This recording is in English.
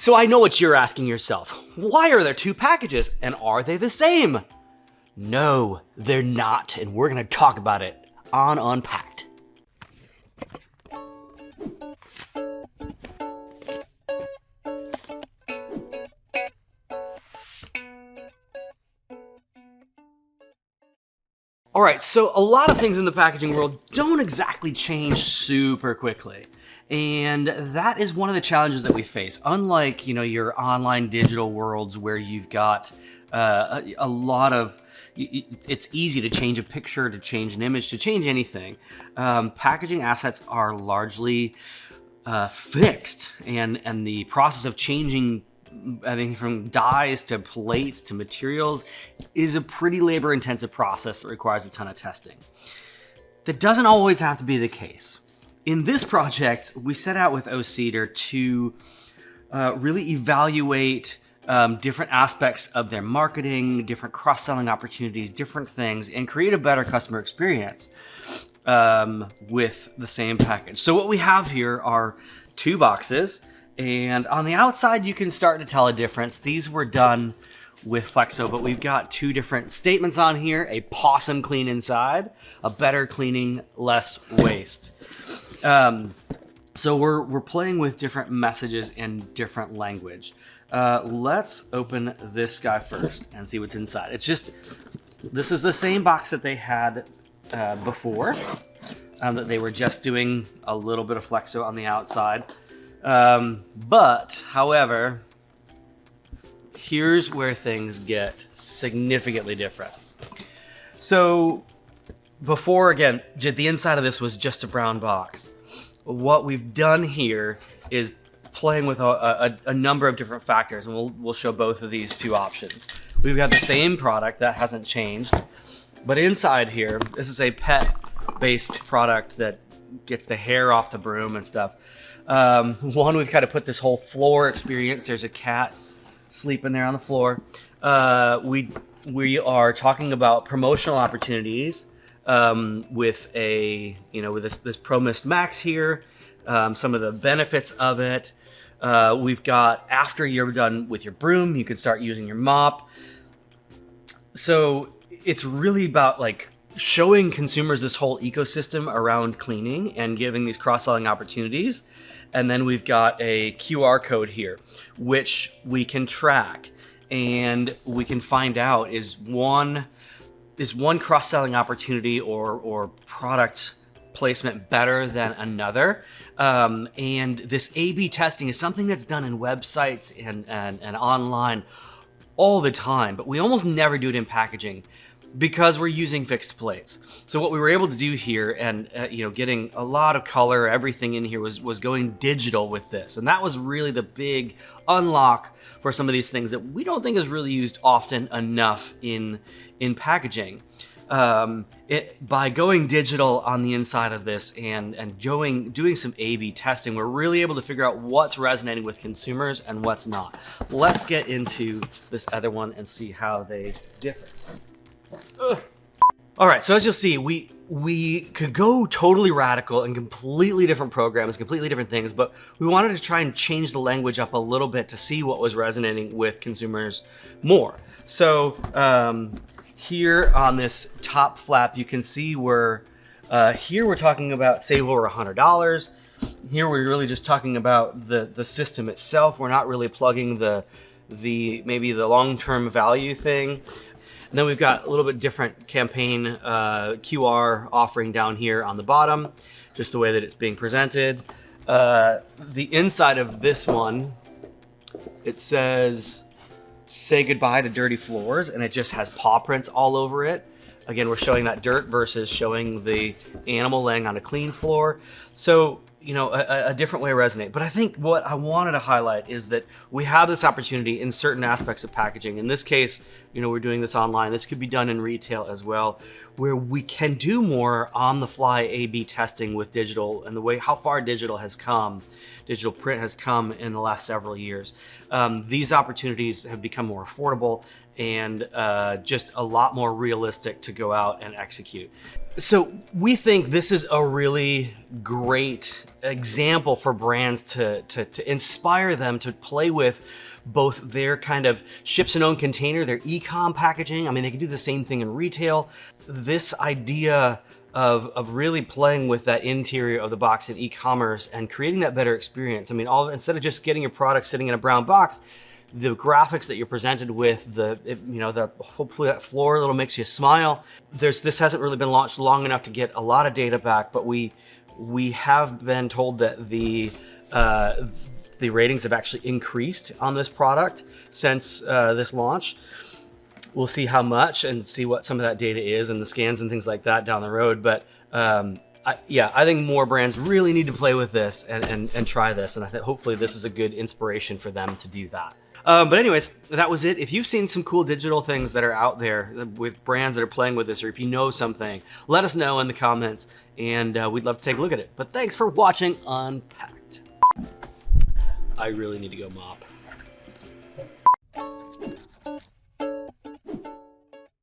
So I know what you're asking yourself. Why are there two packages, and are they the same? No, they're not, and we're gonna talk about it on Unpacked. All right, so a lot of things in the packaging world don't exactly change super quickly. And that is one of the challenges that we face. Unlike, your online digital worlds where you've got a lot of, it's easy to change a picture, to change an image, to change anything. Packaging assets are largely fixed, and the process of changing everything from dyes to plates to materials is a pretty labor-intensive process that requires a ton of testing. That doesn't always have to be the case. In this project, we set out with O-Cedar to really evaluate different aspects of their marketing, different cross-selling opportunities, different things, and create a better customer experience with the same package. So what we have here are two boxes, and on the outside, you can start to tell a difference. These were done with Flexo, but we've got two different statements on here: a possum clean inside, a better cleaning, less waste. So we're playing with different messages and different language. Let's open this guy first and see what's inside. This is the same box that they had before, that they were just doing a little bit of Flexo on the outside. However, here's where things get significantly different. So before, again, the inside of this was just a brown box. What we've done here is playing with a number of different factors, and we'll show both of these two options. We've got the same product that hasn't changed, but inside here, this is a pet-based product that gets the hair off the broom and stuff. We've got to put this whole floor experience. There's a cat sleeping there on the floor. We are talking about promotional opportunities with this Pro Mist Max here, some of the benefits of it. We've got, after you're done with your broom, you can start using your mop. So it's really about showing consumers this whole ecosystem around cleaning and giving these cross-selling opportunities. And then we've got a QR code here, which we can track, and we can find out is one cross-selling opportunity or product placement better than another. And this A/B testing is something that's done in websites and online all the time, but we almost never do it in packaging because we're using fixed plates. So what we were able to do here, and getting a lot of color, everything in here was going digital with this. And that was really the big unlock for some of these things that we don't think is really used often enough in packaging. By going digital on the inside of this and doing some A/B testing, we're really able to figure out what's resonating with consumers and what's not. Let's get into this other one and see how they differ. All right, so as you'll see, we could go totally radical and completely different programs, completely different things, but we wanted to try and change the language up a little bit to see what was resonating with consumers more. So here on this top flap, you can see here we're talking about save over $100. Here we're really just talking about the system itself. We're not really plugging the maybe the long-term value thing. And then we've got a little bit different campaign QR offering down here on the bottom, just the way that it's being presented. The inside of this one, it says, "Say goodbye to dirty floors," and it just has paw prints all over it. Again, we're showing that dirt versus showing the animal laying on a clean floor. So, a different way to resonate. But I think what I wanted to highlight is that we have this opportunity in certain aspects of packaging. In this case, we're doing this online. This could be done in retail as well, where we can do more on-the-fly A/B testing with digital and how far digital print has come in the last several years. These opportunities have become more affordable, and just a lot more realistic to go out and execute. So we think this is a really great example for brands to inspire them to play with both their kind of ships in own container, their e-com packaging. I mean, they can do the same thing in retail. This idea of really playing with that interior of the box in e-commerce and creating that better experience. I mean, instead of just getting your product sitting in a brown box, the graphics that you're presented with, hopefully that floor that'll makes you smile. This hasn't really been launched long enough to get a lot of data back, but we have been told that the ratings have actually increased on this product since this launch. We'll see how much and see what some of that data is and the scans and things like that down the road. But I think more brands really need to play with this and try this. And I think hopefully this is a good inspiration for them to do that. But anyways, that was it. If you've seen some cool digital things that are out there with brands that are playing with this, or if you know something, let us know in the comments, and we'd love to take a look at it. But thanks for watching Unpacked. I really need to go mop.